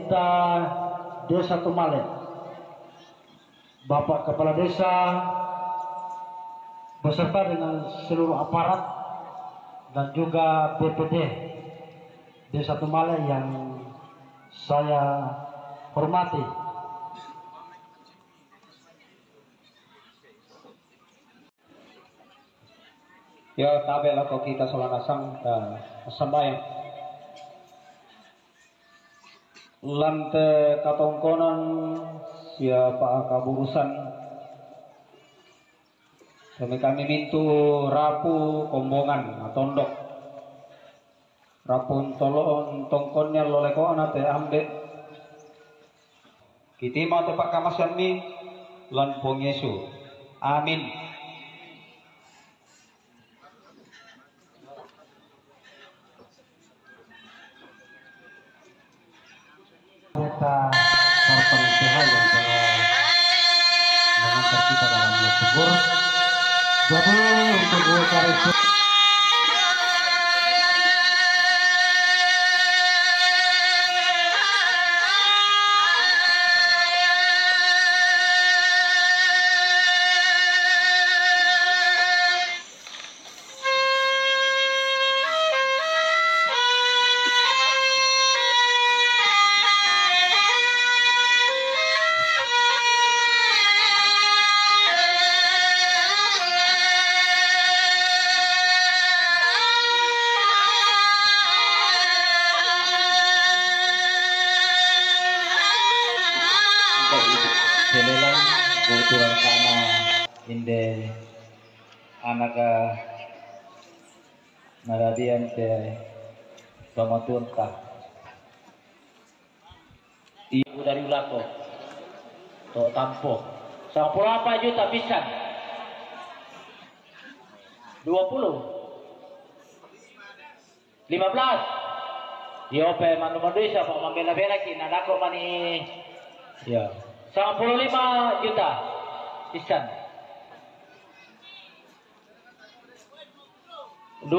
pemerintah Desa Tumale, Bapak Kepala Desa beserta dengan seluruh aparat dan juga BPD Desa Tumale yang saya hormati. Ya tabe lako kita solanasang sembahyang lante katongkonan siapa kaburusan kami mintu rapu kombongan tondok rapun tolon tongkonnya loleko anate ambe kiti mau tepak kamasan mi lan pong Yesu amin. Kita terpenghasilan yang telah mengantar kita dalam kubur. Jadi untuk upacara itu Selelang kebetulan karena inde anaga naradian te pamatunta ibu dari ulako to tampo 10 juta pisan 20 15 diope manu-manusia pak membela-bela kinadako mani ya 95 juta pisan 20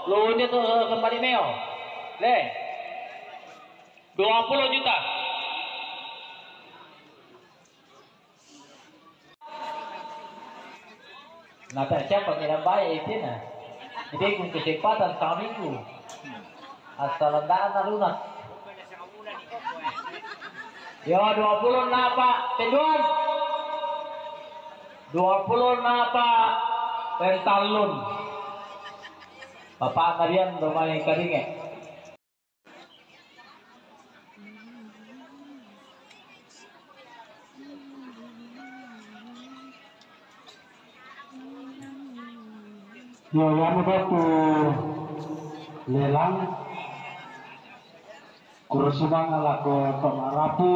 lu ini tuh kembali meo le 20 juta nah siapa kira baik itu nah jadi kung kesempatan saminggu asal landaan lunas ya 20 napa penduan 20 napa pentalun Bapak Marian rumahnya karinge ya yang itu lelang kurusubang ala ko pamarapu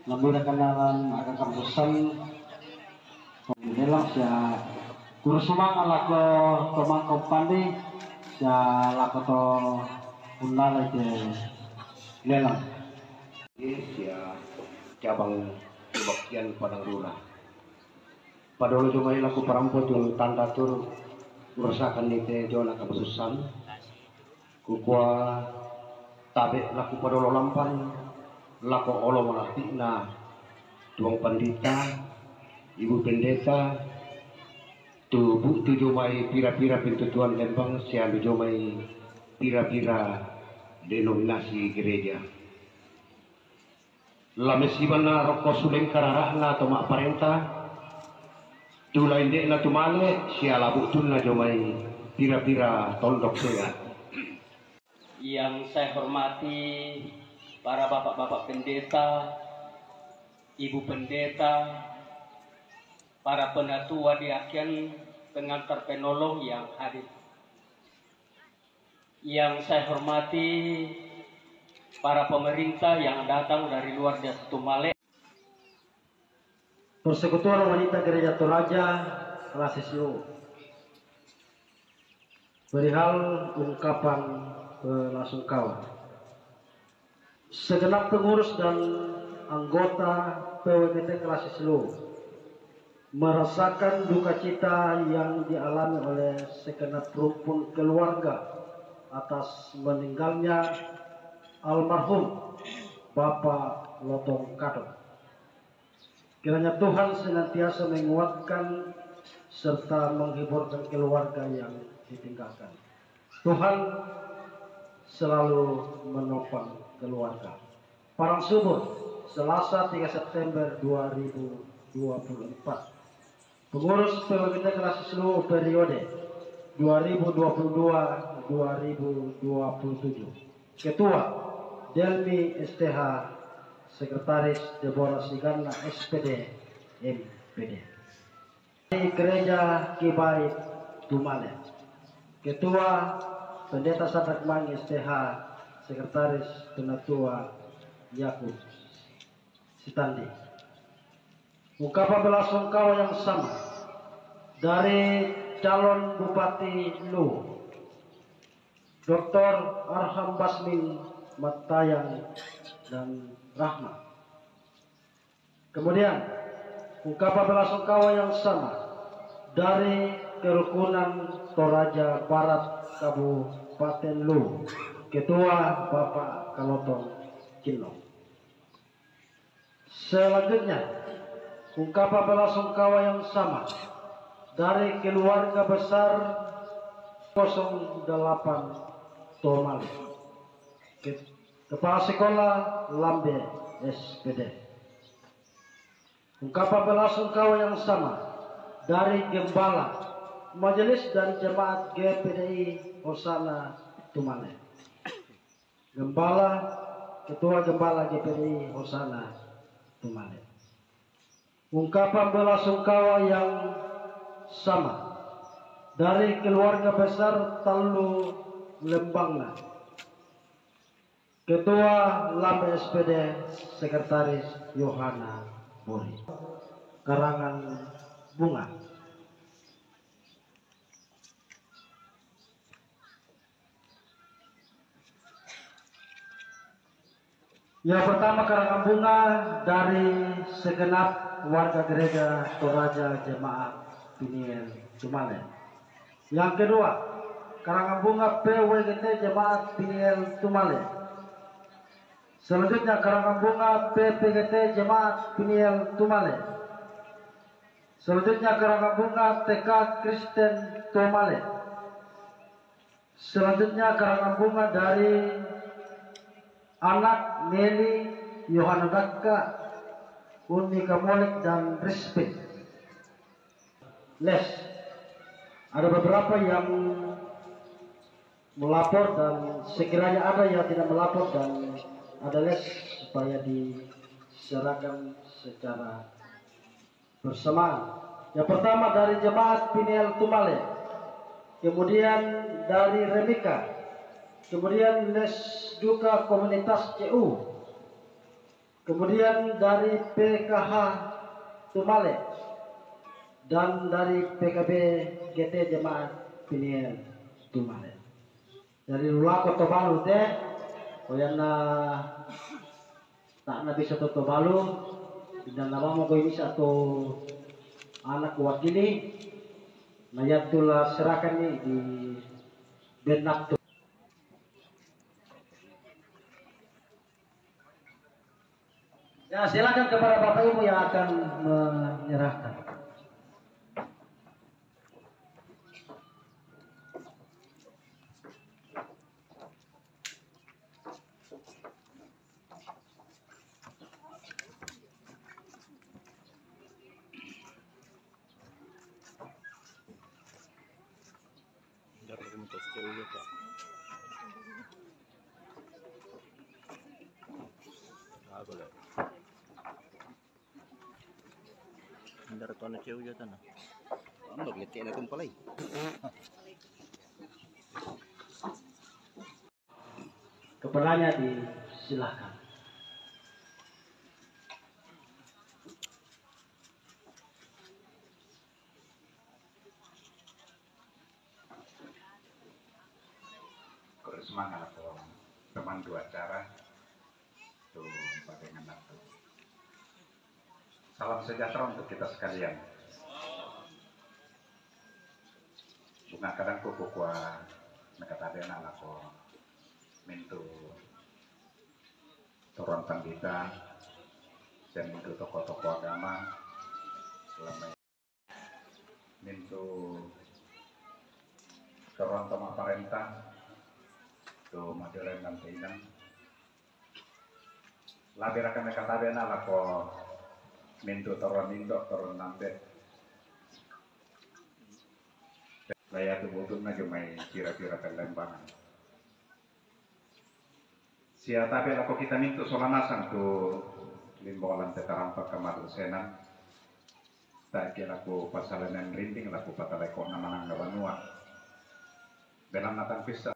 lebih kenalan agak kampusan lelang siya kurusubang ala ko pemangkop pandi siya lako to undal itu lelang siya cabang kebaktian Padang Runa padahal cuma laku perampot yung tanda tur urusakan nite jona kabususan kukua tabe laku padolo lampan laku olo malati na tuang pandita ibu pendeta tubuh tujumai pira-pira pintu tuan lembang siya tujumai pira-pira denominasi gereja lamesiban na rokok suleng kararahna atau mak parenta tulai dek na tumale siya labuk tun na jomai pira-pira tondok sehat. Yang saya hormati para bapak-bapak pendeta, ibu pendeta, para penatua diaken, pengantar penolong yang hadir. Yang saya hormati para pemerintah yang datang dari luar Desa Tumale. Persekutuan Wanita Gereja Toraja Lasisio perihal ungkapan belasungkawa segenap pengurus dan anggota PWBT Lasisio merasakan duka cita yang dialami oleh segenap rukun keluarga atas meninggalnya almarhum Bapak Lotong Kadon. Kiranya Tuhan senantiasa menguatkan serta menghiburkan keluarga yang ditinggalkan. Tuhan selalu menopang keluarga. Parang Subur, Selasa 3 September 2024. Pengurus PWGT Kelas seluruh periode 2022-2027. Ketua Delmi STH, Sekretaris Deborah Sigana SPD MPD. Gereja Kibarit Tumalen. Ketua Pendeta Sadak Mangi STH, Sekretaris Penatua Yakub Sitandi. Ungkapan belasungkawa yang sama dari calon Bupati Lu, Dr. Arham Basmin Matayang dan Rahmat. Kemudian ungkapan belasungkawa yang sama dari kerukunan Toraja Barat Kabupaten Lu, Ketua Bapak Kalotong Kinong. Selanjutnya ungkapan belasungkawa yang sama dari keluarga besar 08 Tomali, Kepala Sekolah Lambe SPD. Ungkapan belasungkawa yang sama dari Gembala Majelis dan Jemaat GPDI Hosana Tumale. Ketua Gembala GPDI Hosana Tumale. Ungkapan belasungkawa yang sama dari keluarga besar Talu Lembangna, Ketua Lambe SPD, Sekretaris Yohana Bori. Karangan bunga. Yang pertama karangan bunga dari segenap warga gereja Toraja Jemaat Piniel Tumalen. Yang kedua, karangan bunga PWGT Jemaat Piniel Tumalen. Selanjutnya karangan bunga PPGT Jemaat Piniel Tumalen. Selanjutnya karangan bunga TK Kristen Tumalen. Selanjutnya karangan bunga dari anak Meli Yohana Dakka, Uni Kamolik dan Respect. Les. Ada beberapa yang melapor dan sekiranya ada yang tidak melapor dan ada les supaya diserahkan secara bersamaan. Yang pertama dari Jemaat Piniel Tumale, kemudian dari Remika, kemudian les Duka Komunitas CU, kemudian dari PKH Tumale, dan dari PKB GT Jemaat Piniel Tumale. Dari Lulako Tobalu teh, koyana tak nabi satu Tobalu, dan nama mo ko ini satu anak wakili, nayatulah serahkan nih di benak tu. Ya, silakan kepada Bapak Ibu yang akan menyerahkan. Andar tuan cewek je tanah. Andar lecek nak kumpulai. Kepalanya disilakan. Semangat teman dua acara tuh bagaimana tuh. Salam sejahtera untuk kita sekalian. Bunga kadang kuku kuah nakatadena lako mintu turun pandita dan itu tokoh-tokoh agama selama itu turun sama parenta to Madura dan Tainan labir akan mereka tabe na lako mintu turun indo turun nambe laya tu butuh na jumai kira-kira pelembangan sia tabe lako kita mintu solanasan tu limbolan tetarampak kamar senan tak kira laku pasalanan rinting laku pataleko namanang gawanua belam natang pisah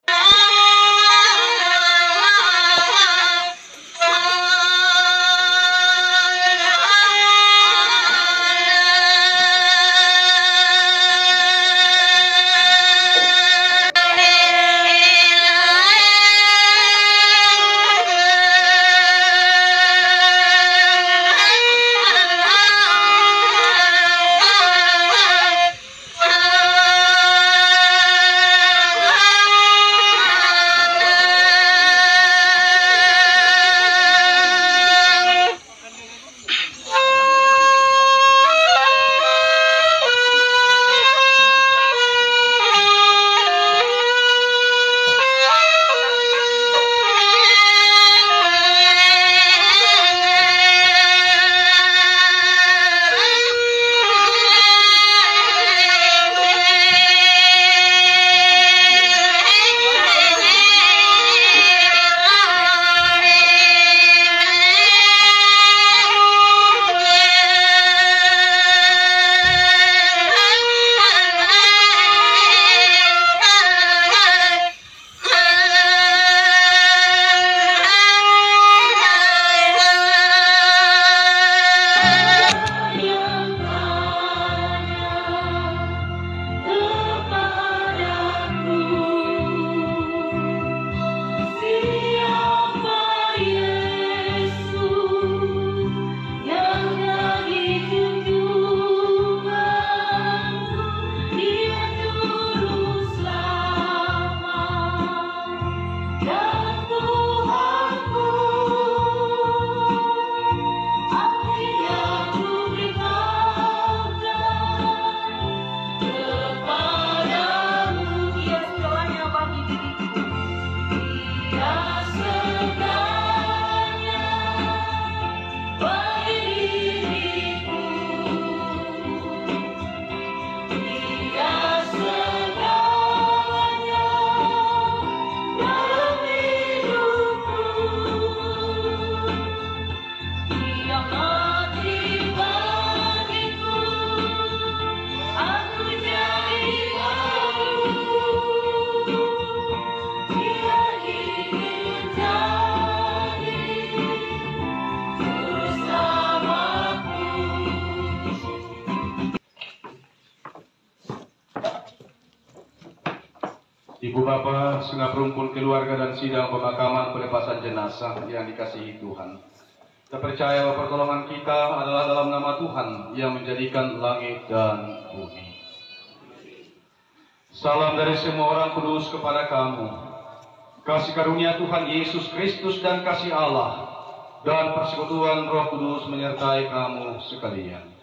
Ibu Bapak, segenap rumpun keluarga dan sidang pemakaman pelepasan jenazah yang dikasihi Tuhan. Kita percaya bahwa pertolongan kita adalah dalam nama Tuhan yang menjadikan langit dan bumi. Salam dari semua orang kudus kepada kamu. Kasih karunia Tuhan Yesus Kristus dan kasih Allah dan persekutuan Roh Kudus menyertai kamu sekalian.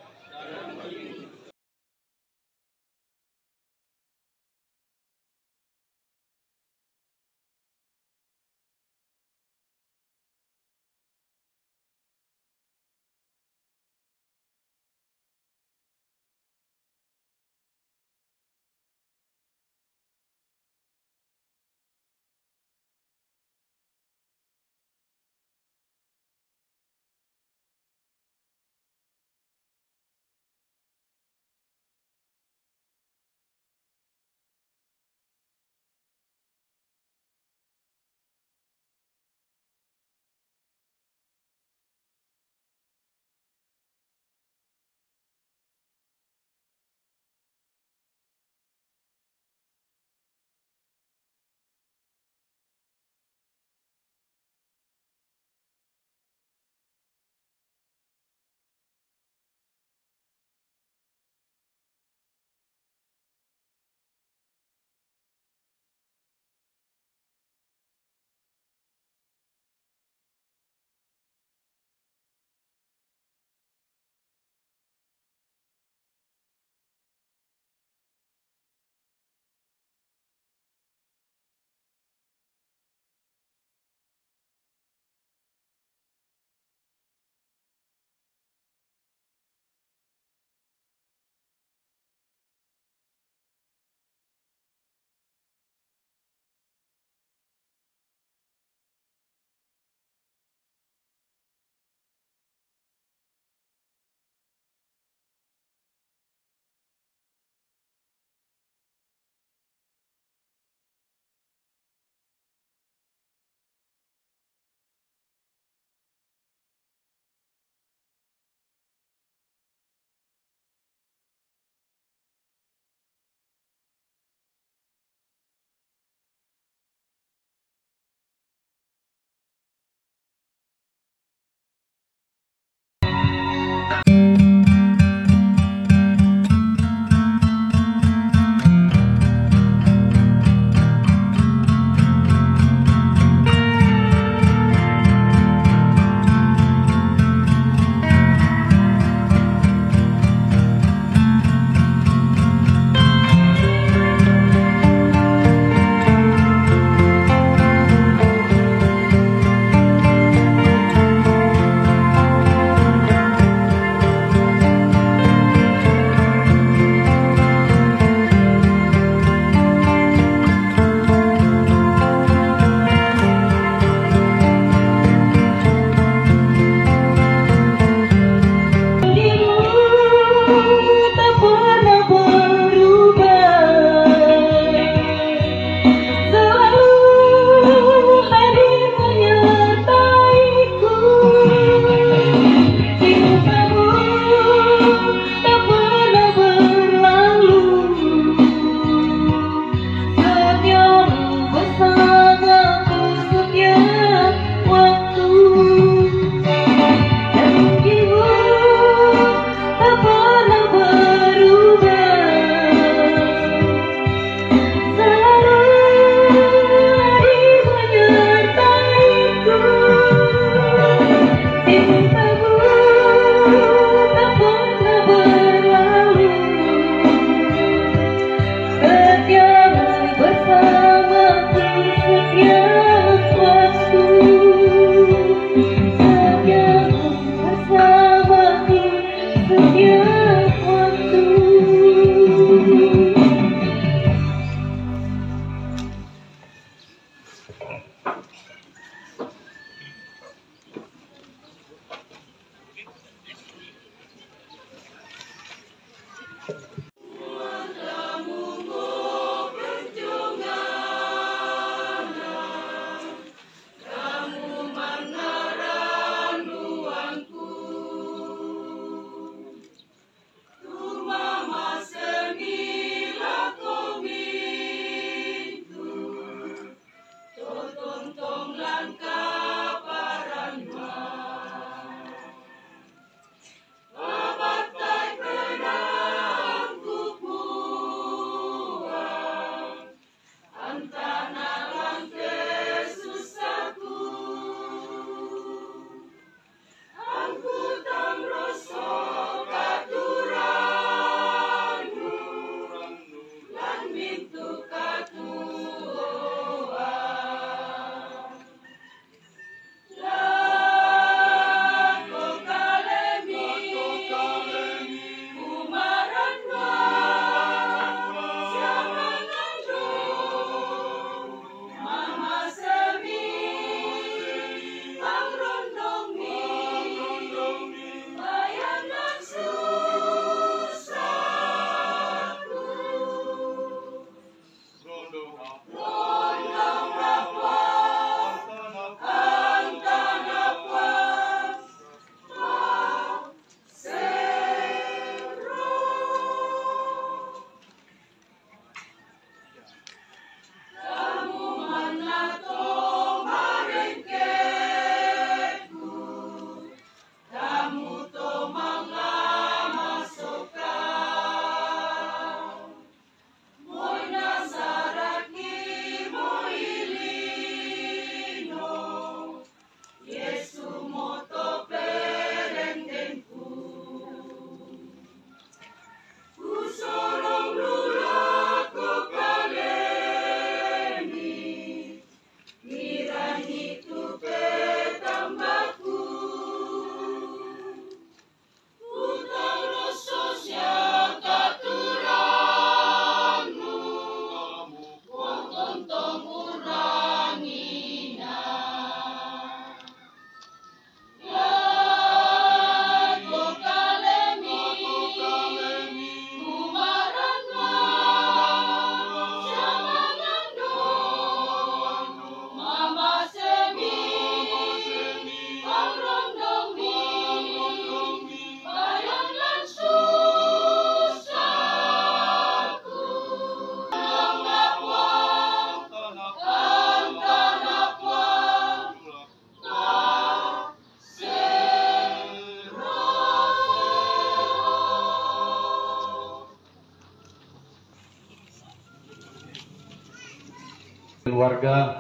keluarga,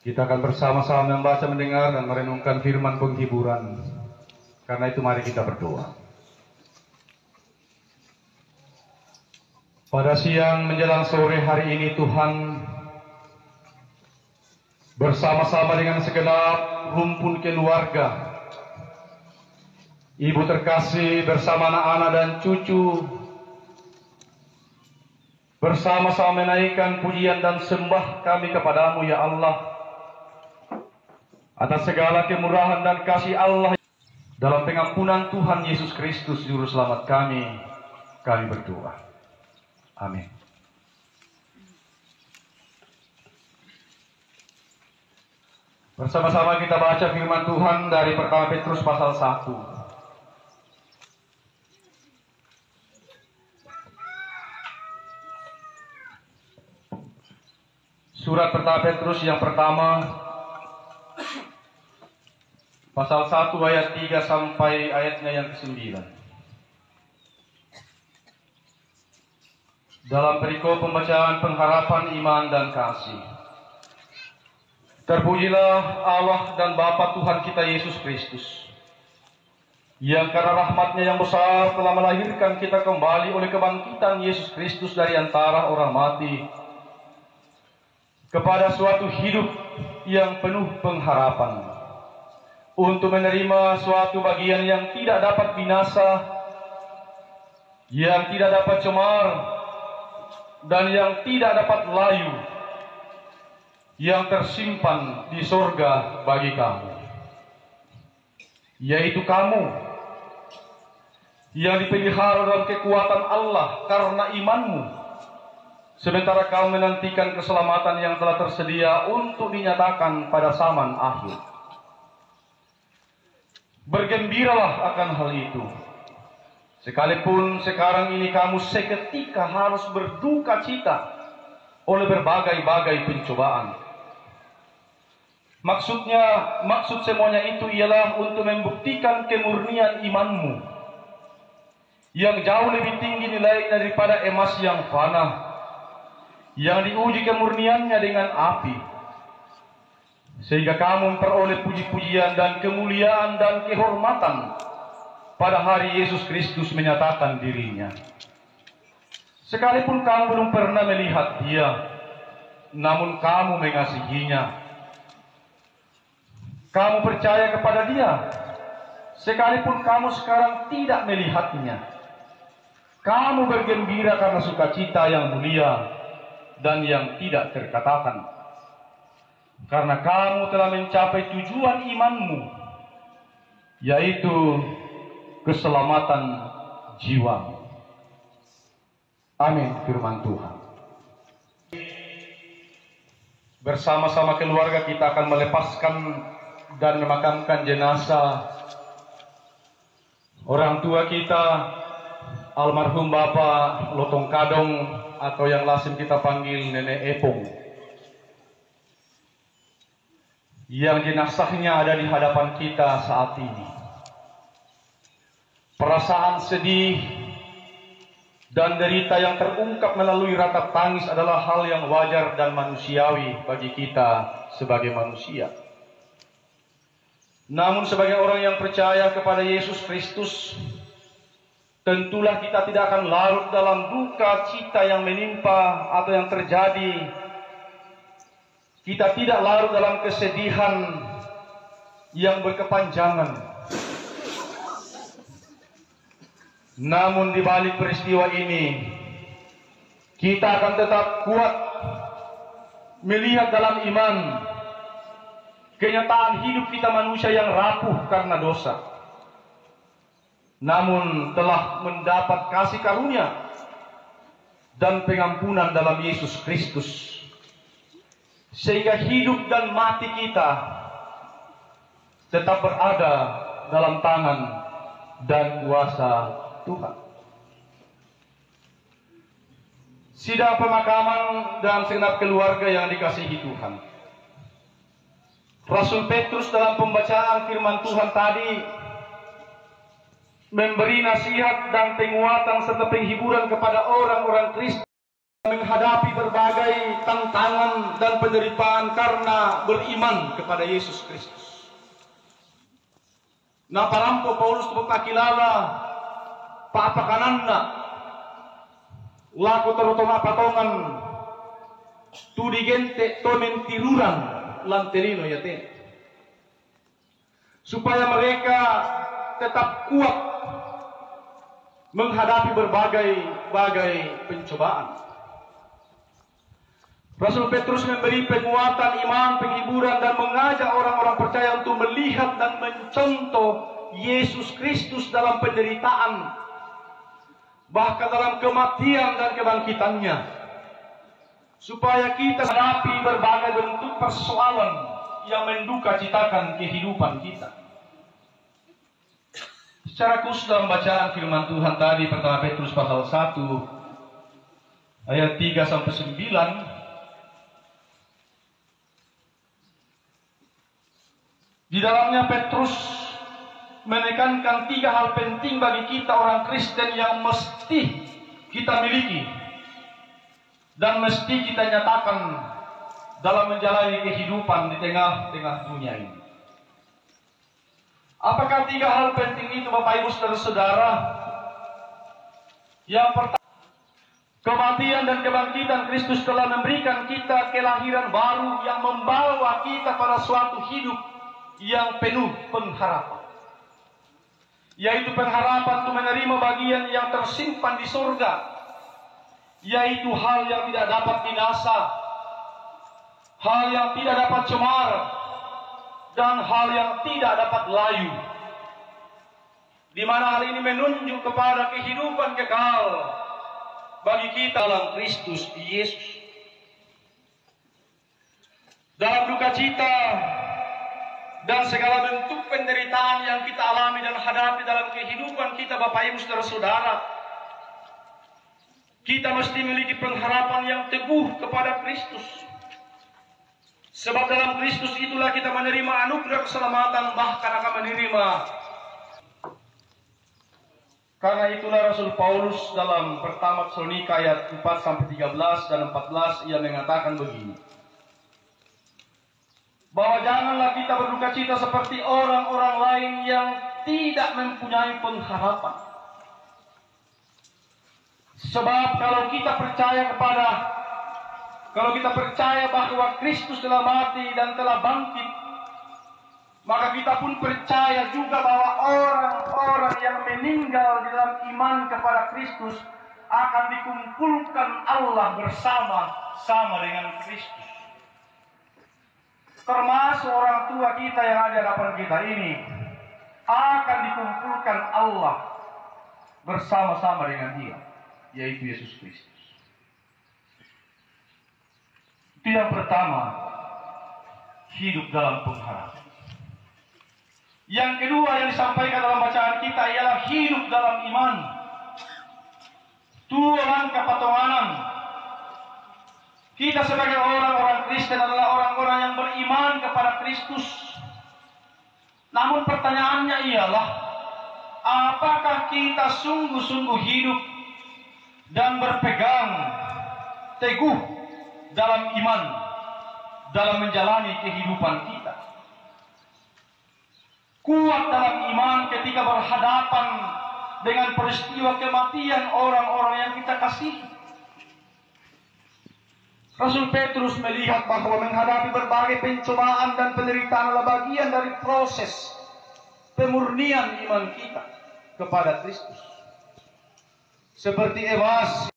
kita akan bersama-sama membaca, mendengar, dan merenungkan firman penghiburan. Karena itu mari kita berdoa. Pada siang menjelang sore hari ini Tuhan, bersama-sama dengan segenap rumpun keluarga, ibu terkasih bersama anak-anak dan cucu, bersama-sama menaikkan pujian dan sembah kami kepadamu ya Allah, atas segala kemurahan dan kasih Allah. Dalam pengampunan Tuhan Yesus Kristus Juru Selamat kami berdoa. Amin. Bersama-sama kita baca firman Tuhan dari pertama Petrus pasal 1. Surat pertama Petrus yang pertama, pasal 1 ayat 3 sampai ayatnya yang ke-9. Dalam perikop pembacaan pengharapan iman dan kasih. Terpujilah Allah dan Bapa Tuhan kita Yesus Kristus, yang karena rahmat-Nya yang besar telah melahirkan kita kembali oleh kebangkitan Yesus Kristus dari antara orang mati, kepada suatu hidup yang penuh pengharapan, untuk menerima suatu bagian yang tidak dapat binasa, yang tidak dapat cemar, dan yang tidak dapat layu, yang tersimpan di sorga bagi kamu, yaitu kamu yang dipelihara dalam kekuatan Allah karena imanmu, sementara kamu menantikan keselamatan yang telah tersedia untuk dinyatakan pada zaman akhir. Bergembiralah akan hal itu, sekalipun sekarang ini kamu seketika harus berduka cita oleh berbagai-bagai pencobaan. Maksud semuanya itu ialah untuk membuktikan kemurnian imanmu, yang jauh lebih tinggi nilai daripada emas yang fana, yang diuji kemurniannya dengan api, sehingga kamu memperoleh puji-pujian dan kemuliaan dan kehormatan pada hari Yesus Kristus menyatakan dirinya. Sekalipun kamu belum pernah melihat Dia, namun kamu mengasihinya. Kamu percaya kepada Dia, sekalipun kamu sekarang tidak melihatnya. Kamu bergembira karena sukacita yang mulia dan yang tidak terkatakan, karena kamu telah mencapai tujuan imanmu, yaitu keselamatan jiwa. Amin. Firman Tuhan. Bersama-sama keluarga kita akan melepaskan dan memakamkan jenazah orang tua kita, almarhum Bapak Lotong Kadong, atau yang lazim kita panggil Nenek Epong, yang jenazahnya ada di hadapan kita saat ini. Perasaan sedih dan derita yang terungkap melalui ratap tangis adalah hal yang wajar dan manusiawi bagi kita sebagai manusia. Namun sebagai orang yang percaya kepada Yesus Kristus, tentulah kita tidak akan larut dalam duka cita yang menimpa atau yang terjadi. Kita tidak larut dalam kesedihan yang berkepanjangan. Namun di balik peristiwa ini, kita akan tetap kuat melihat dalam iman kenyataan hidup kita manusia yang rapuh karena dosa, namun telah mendapat kasih karunia dan pengampunan dalam Yesus Kristus, sehingga hidup dan mati kita tetap berada dalam tangan dan kuasa Tuhan. Sidang pemakaman dan segenap keluarga yang dikasihi Tuhan, Rasul Petrus dalam pembacaan firman Tuhan tadi memberi nasihat dan penguatan serta penghiburan kepada orang-orang Kristen menghadapi berbagai tantangan dan penderitaan karena beriman kepada Yesus Kristus. Na parampo Paulus tu pakilala paapakananna laku terutama patongan tu digente to mentiruran lanterino yate, supaya mereka tetap kuat menghadapi berbagai pencobaan. Rasul Petrus memberi penguatan iman, penghiburan, dan mengajak orang-orang percaya untuk melihat dan mencontoh Yesus Kristus dalam penderitaan, bahkan dalam kematian dan kebangkitannya, supaya kita hadapi berbagai bentuk persoalan yang menduka citakan kehidupan kita. Secara khusus dalam bacaan firman Tuhan tadi, pertama Petrus pasal 1 ayat 3 sampai 9, di dalamnya Petrus menekankan 3 hal penting bagi kita orang Kristen yang mesti kita miliki dan mesti kita nyatakan dalam menjalani kehidupan di tengah-tengah dunia ini. Apakah 3 hal penting itu, Bapak Ibu Saudara-saudara? Yang pertama, kematian dan kebangkitan Kristus telah memberikan kita kelahiran baru yang membawa kita pada suatu hidup yang penuh pengharapan, yaitu pengharapan untuk menerima bagian yang tersimpan di surga, yaitu hal yang tidak dapat binasa, hal yang tidak dapat cemar, dan hal yang tidak dapat layu, di mana hal ini menunjuk kepada kehidupan kekal bagi kita dalam Kristus Yesus. Dalam duka cita dan segala bentuk penderitaan yang kita alami dan hadapi dalam kehidupan kita, Bapak Ibu Saudara-saudara, kita mesti memiliki pengharapan yang teguh kepada Kristus. Sebab dalam Kristus itulah kita menerima anugerah keselamatan, bahkan akan menerima. Karena itulah Rasul Paulus dalam pertama Tesalonika ayat 4 sampai 13 dan 14 ia mengatakan begini, bahwa janganlah kita berduka cita seperti orang-orang lain yang tidak mempunyai pengharapan. Sebab kalau kita percaya bahwa Kristus telah mati dan telah bangkit, maka kita pun percaya juga bahwa orang-orang yang meninggal di dalam iman kepada Kristus akan dikumpulkan Allah bersama-sama dengan Kristus. Termasuk orang tua kita yang ada di hadapan kita ini akan dikumpulkan Allah bersama-sama dengan Dia, yaitu Yesus Kristus. Itu yang pertama, hidup dalam pengharapan. Yang kedua yang disampaikan dalam bacaan kita ialah hidup dalam iman. Tuhan kepatonganan. Kita sebagai orang-orang Kristen adalah orang-orang yang beriman kepada Kristus. Namun pertanyaannya ialah, apakah kita sungguh-sungguh hidup dan berpegang teguh dalam iman, dalam menjalani kehidupan kita? Kuat dalam iman ketika berhadapan dengan peristiwa kematian orang-orang yang kita kasihi. Rasul Petrus melihat bahwa menghadapi berbagai pencobaan dan penderitaan adalah bagian dari proses pemurnian iman kita kepada Kristus. Seperti Emas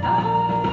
Selama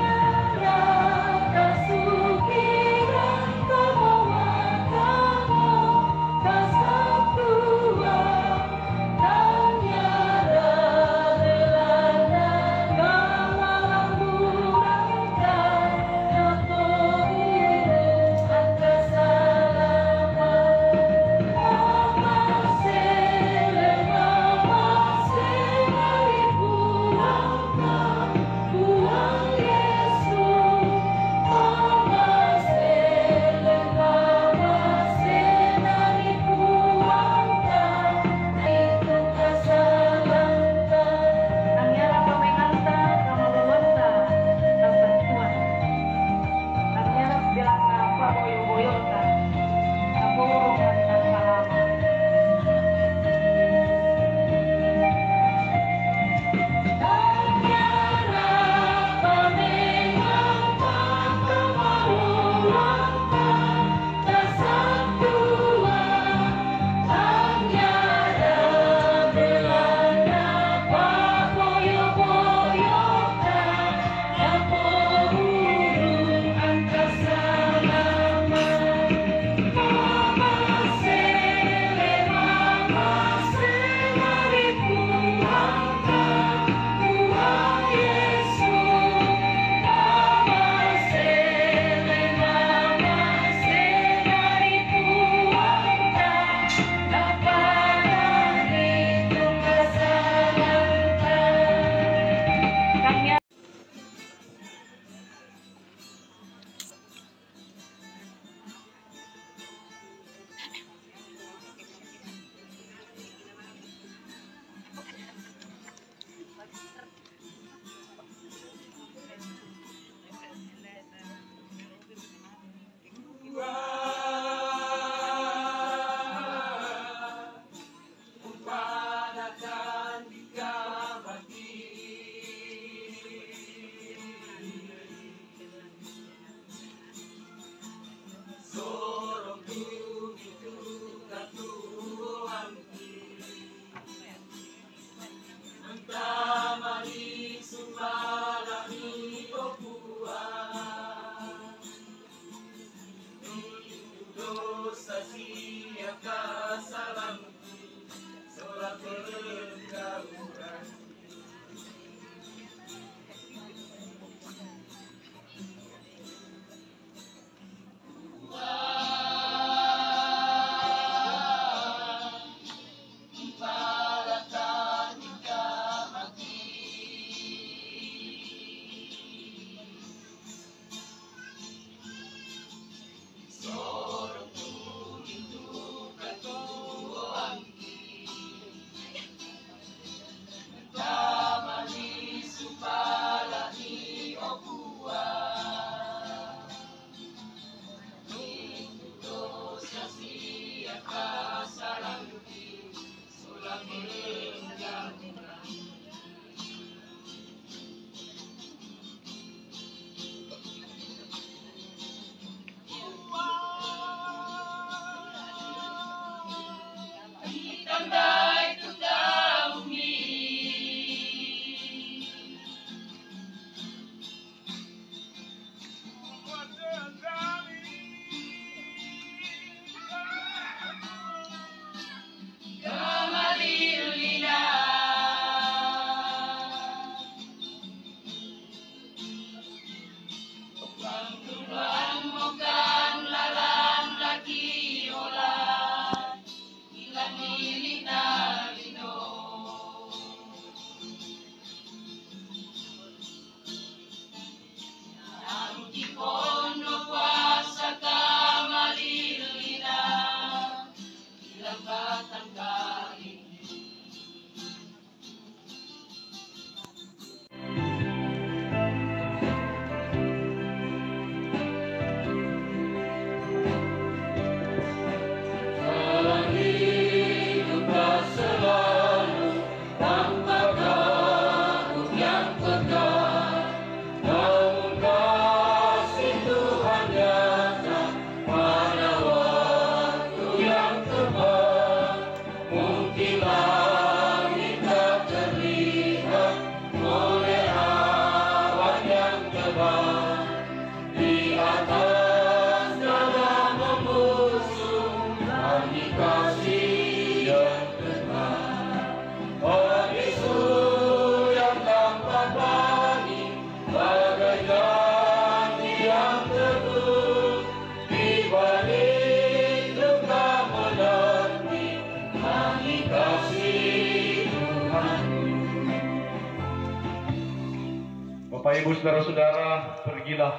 Bapak Ibu Saudara-saudara, pergilah.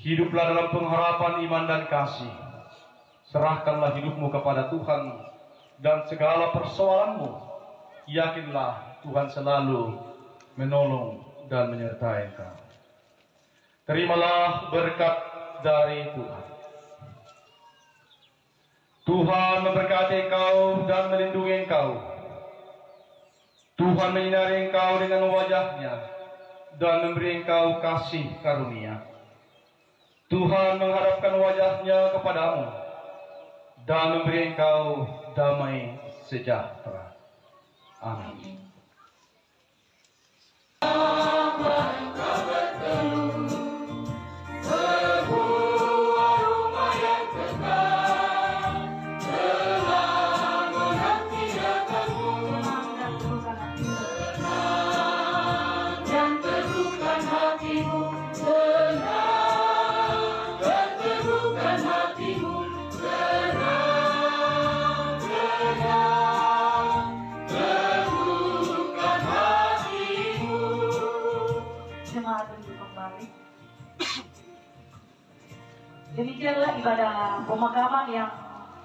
Hiduplah dalam pengharapan iman dan kasih. Serahkanlah hidupmu kepada Tuhan dan segala persoalanmu. Yakinlah Tuhan selalu menolong dan menyertai engkau. Terimalah berkat dari Tuhan. Tuhan memberkati engkau dan melindungi engkau. Tuhan menyinari engkau dengan wajah-Nya dan memberi engkau kasih karunia. Tuhan menghadapkan wajah-Nya kepadamu dan memberi engkau damai sejahtera. Amin. Demikianlah ibadah pemakaman yang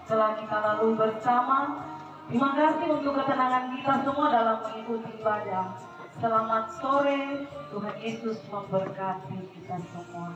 telah kita lalui bersama. Terima kasih untuk ketenangan kita semua dalam mengikuti ibadah. Selamat sore, Tuhan Yesus memberkati kita semua.